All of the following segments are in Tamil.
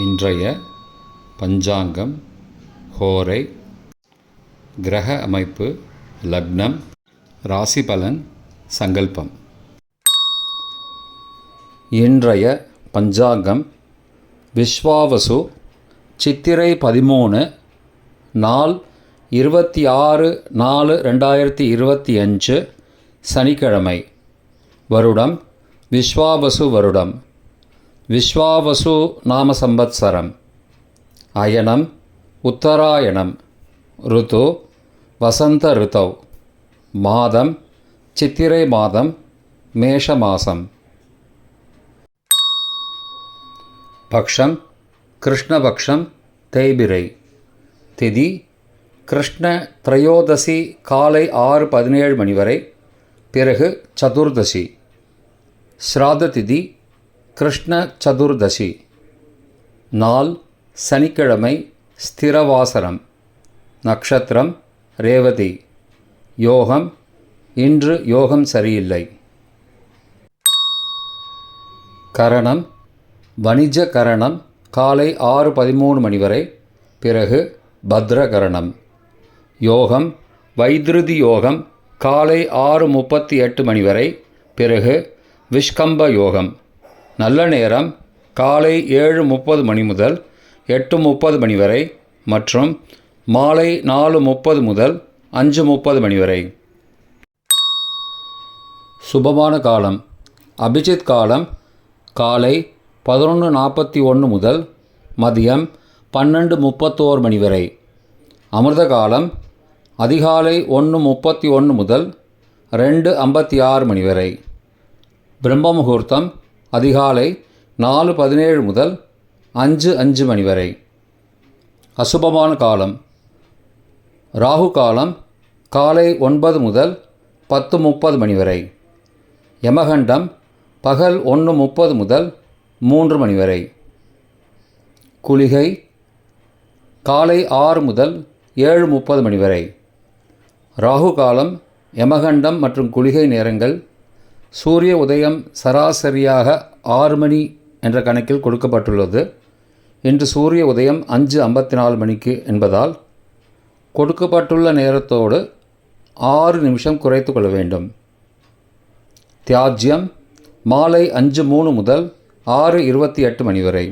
இன்றைய பஞ்சாங்கம், ஹோரை, கிரக அமைப்பு, லக்னம், ராசி பலன், சங்கல்பம். இன்றைய பஞ்சாங்கம் விஸ்வாவசு சித்திரை 13 நாள் 26/4/2025 சனிக்கிழமை. வருடம் விஸ்வாவசு வருடம். விஸ்வாவசு நாம சம்பத்சரம். அயனம் உத்தராயணம். ருத்து வசந்த ருத்தௌ. மாதம் சித்திரை மாதம், மேஷ மாசம். பக்ஷம் கிருஷ்ணபக்ஷம், தேய்பிரை. திதி கிருஷ்ண திரையோதசி காலை 6:17 மணி வரை, பிறகு சதுர்தசி. ஸ்ராத திதி கிருஷ்ண சதுர்தசி. நாள் சனிக்கிழமை, ஸ்திரவாசரம். நக்ஷத்திரம் ரேவதி. யோகம் இன்று யோகம் சரியில்லை. கரணம் வணிஜ கரணம் காலை 6:13 மணி வரை, பிறகு பத்ரகரணம். யோகம் வைத்ருதி யோகம் காலை 6:38 மணி வரை, பிறகு விஷ்கம்ப யோகம். நல்ல நேரம் காலை 7:30 மணி முதல் 8:30 மணி வரை மற்றும் மாலை 4:30 முதல் 5:30 மணி வரை. சுபமான காலம் அபிஜித் காலம் காலை 11:41 முதல் மதியம் 12:31 மணி வரை. அமிர்த காலம் அதிகாலை 1:31 முதல் 2:56 மணி வரை. பிரம்ம முகூர்த்தம் அதிகாலை 4:17 முதல் 5:05 மணி வரை. அசுபமான காலம் ராகு காலம் காலை 9 முதல் 10:30 மணி வரை. யமகண்டம் பகல் 1:30 முதல் 3 மணி வரை. குளிகை காலை 6 முதல் 7:30 மணி வரை. ராகு காலம், யமகண்டம் மற்றும் குளிகை நேரங்கள் சூரிய உதயம் சராசரியாக 6 மணி என்ற கணக்கில் கொடுக்கப்பட்டுள்ளது. இன்று சூரிய உதயம் 5:54 மணிக்கு என்பதால் கொடுக்கப்பட்டுள்ள நேரத்தோடு 6 நிமிஷம் குறைத்து கொள்ள வேண்டும். தியாஜ்யம் மாலை 5:03 முதல் 6:28 மணி வரை.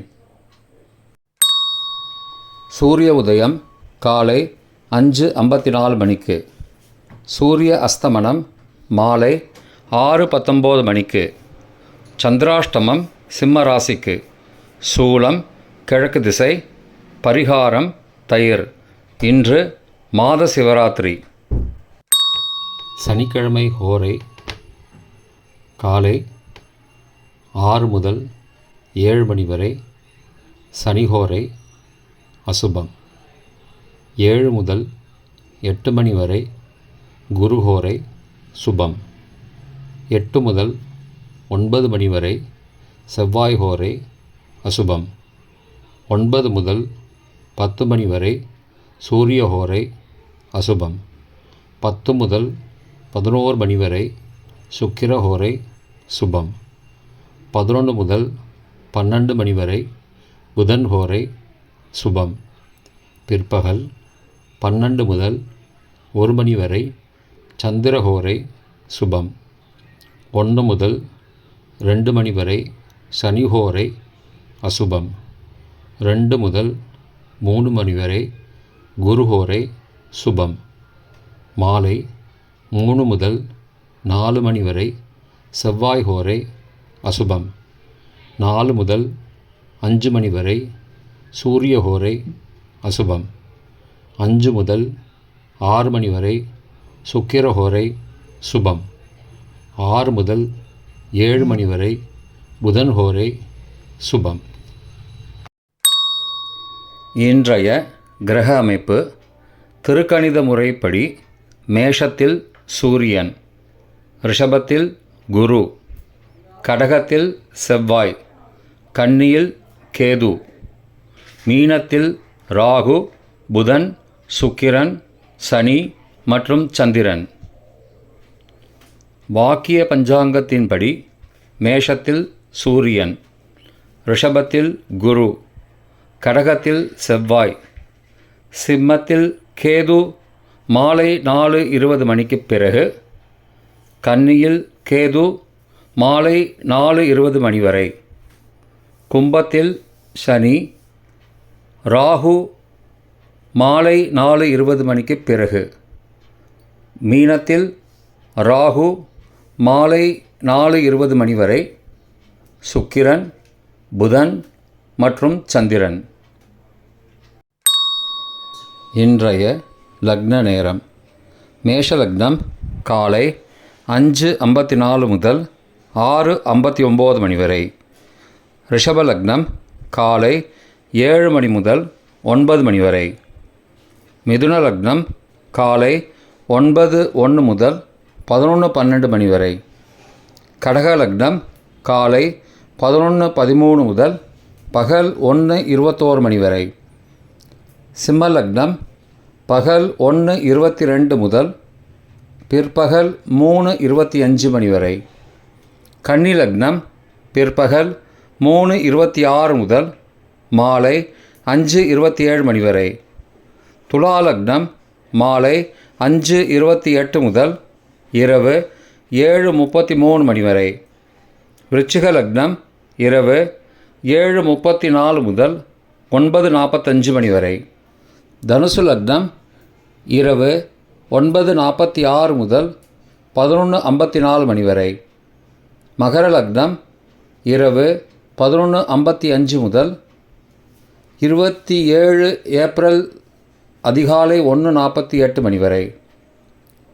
சூரிய உதயம் காலை 5:54 மணிக்கு. சூரிய அஸ்தமனம் மாலை 6:19 மணிக்கு. சந்திராஷ்டமம் சிம்ம ராசிக்கு. சூலம் கிழக்கு திசை. பரிகாரம் தயிர். இன்று மாத சிவராத்திரி. சனிக்கிழமை ஹோரை காலை 6 முதல் 7 மணி வரை சனிஹோரை அசுபம். 7 முதல் 8 மணி வரை குருஹோரை சுபம். 8 முதல் 9 மணி வரை செவ்வாய் ஹோரை அசுபம். 9 முதல் 10 மணி வரை சூரிய ஹோரை அசுபம். 10 முதல் 11 மணி வரை சுக்கிர ஹோரை சுபம். 11 முதல் 12 மணி வரை புதன் ஹோரை சுபம். பிற்பகல் 12 முதல் 1 மணி வரை சந்திர ஹோரை சுபம். 1 முதல் 2 மணி வரை சனி ஹோரை அசுபம். 2 முதல் 3 மணி வரை குரு ஹோரை சுபம். மாலை 3 முதல் 4 மணி வரை செவ்வாய் ஹோரை அசுபம். 4 முதல் 5 மணி வரை சூரிய ஹோரை அசுபம். 5 முதல் 6 மணி வரை சுக்கிர ஹோரை சுபம். 6 முதல் 7 மணி வரை புதன் ஹோரை சுபம். இன்றைய கிரக அமைப்பு திருக்கணித முறைப்படி மேஷத்தில் சூரியன், ரிஷபத்தில் குரு, கடகத்தில் செவ்வாய், கன்னியில் கேது, மீனத்தில் ராகு, புதன், சுக்கிரன், சனி மற்றும் சந்திரன். வாக்கிய பஞ்சாங்கத்தின்படி மேஷத்தில் சூரியன், ரிஷபத்தில் குரு, கடகத்தில் செவ்வாய். சிம்மத்தில் கேது மாலை 4:20 மணிக்குப் பிறகு. கன்னியில் கேது மாலை 4:20 மணி வரை. கும்பத்தில் சனி. ராகு மாலை 4:20 மணிக்குப் பிறகு. மீனத்தில் ராகு மாலை 4:20 மணி வரை. சுக்கிரன், புதன் மற்றும் சந்திரன். இன்றைய லக்ன நேரம். மேஷ லக்னம் காலை 5:54 முதல் 6:59 மணி வரை. ரிஷப லக்னம் காலை 7 மணி முதல் 9 மணி வரை. மிதுன லக்னம் காலை 9:01 முதல் 11:12 மணி வரை. கடக லக்னம் காலை 11:13 முதல் பகல் 1:21 மணி வரை. சிம்ம லக்னம் பகல் 1:22 முதல் பிற்பகல் 3:25 மணி வரை. கன்னி லக்னம் பிற்பகல் 3:26 முதல் மாலை 5:27 மணி வரை. துலா லக்னம் மாலை 5:28 முதல் இரவு 7:33 மணி வரை. விருச்சிக லக்னம் இரவு 7:34 முதல் 9:45 மணி வரை. தனுசு லக்னம் இரவு 9:46 முதல் 11:54 மணி வரை. மகர லக்னம் இரவு 11:55 முதல் 27 ஏப்ரல் அதிகாலை 1:48 மணி வரை.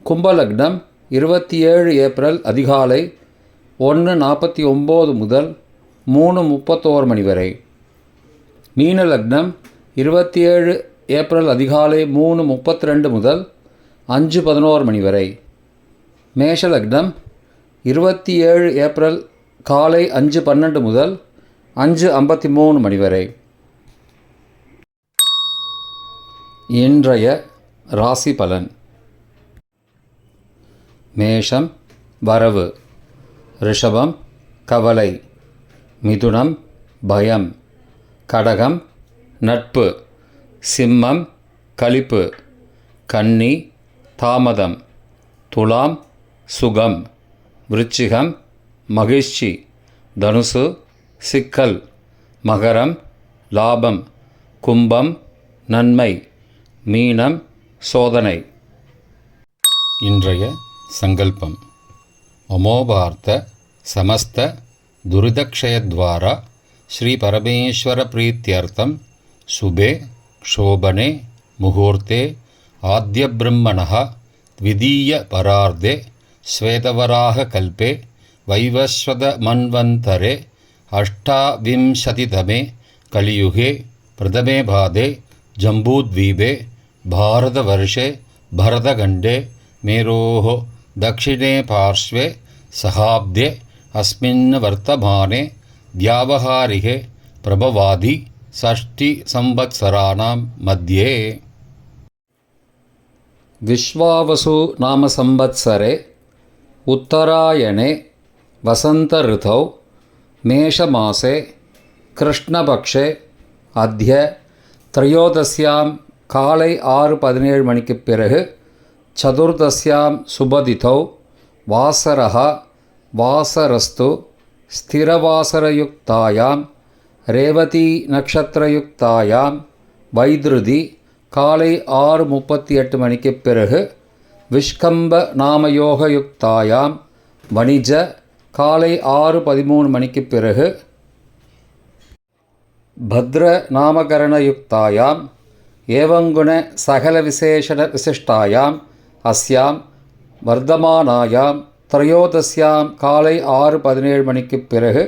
கும்ப லக்னம் 27 ஏப்ரல் அதிகாலை 1:49 முதல் 3:31 மணி வரை. மீன லக்னம் 27 ஏப்ரல் அதிகாலை 3:32 முதல் 5:11 மணி வரை. மேஷ லக்னம் 27 ஏப்ரல் காலை 5:12 முதல் 5:53 மணி வரை. இன்றைய ராசி பலன். மேஷம் வரவு. ரிஷபம் கவலை. மிதுனம் பயம். கடகம் நட்பு. சிம்மம் களிப்பு. கன்னி தாமதம். துலாம் சுகம். விருச்சிகம் மகிழ்ச்சி. தனுசு சிக்கல். மகரம் லாபம். கும்பம் நன்மை. மீனம் சோதனை. இன்றைய சங்கல்பம். மமோபார்த்த சமஸ்த துரிதக்ஷயத்வாரா ஸ்ரீ பரமேஸ்வர பிரீத்யர்த்தம் சுபே க்ஷோபனே முகூர்த்தே ஆத்யப்ரம்மணः த்விதீய பரார்த்தே ஸ்வேதவராக கல்பே வைவஸ்வத மன்வந்தரே அஷ்டாவிம்சதிதமே கலியுகே பிரதமே பாதே ஜம்பூத்வீபே பாரதவர்ஷே பரதகண்டே மேரோः दक्षिणे पार्श्वे सहाब्दे अस्मिन् वर्तमाने व्यावहारिके प्रभवादि षष्टिसंवत्सराणां मध्ये. विश्वावसु नाम संवत्सरे उत्तरायणे वसंत ऋतौ मेषमासे कृष्णपक्षे अद्य त्रयोदश्यां काले 6:17 मणिक्कुப் பிறகு சதுர்தஸ்யாம் சுபதிதௌ வாசரஹ வாசரஸ்து ஸ்திரவாசரயுக்தாயாம் ரேவதி நக்ஷத்திரயுக்தாயாம் வைத்ருதி காலை 6:38 மணிக்குப் பிறகு விஷ்கம்ப நாமயோகயுக்தாயாம் வணிஜ காலை 6:13 மணிக்குப் பிறகு பத்ர நாமகரணயுக்தாயாம் ஏவங்குண சகல விசேஷண விசிஷ்டாயாம் அஸ்யாம் வர்தமானாயாம் த்ரயோதஸ்யாம் காலை 6:17 மணிக்குப் பிறகு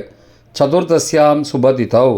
சதுர்தஸ்யாம் சுபதிதௌ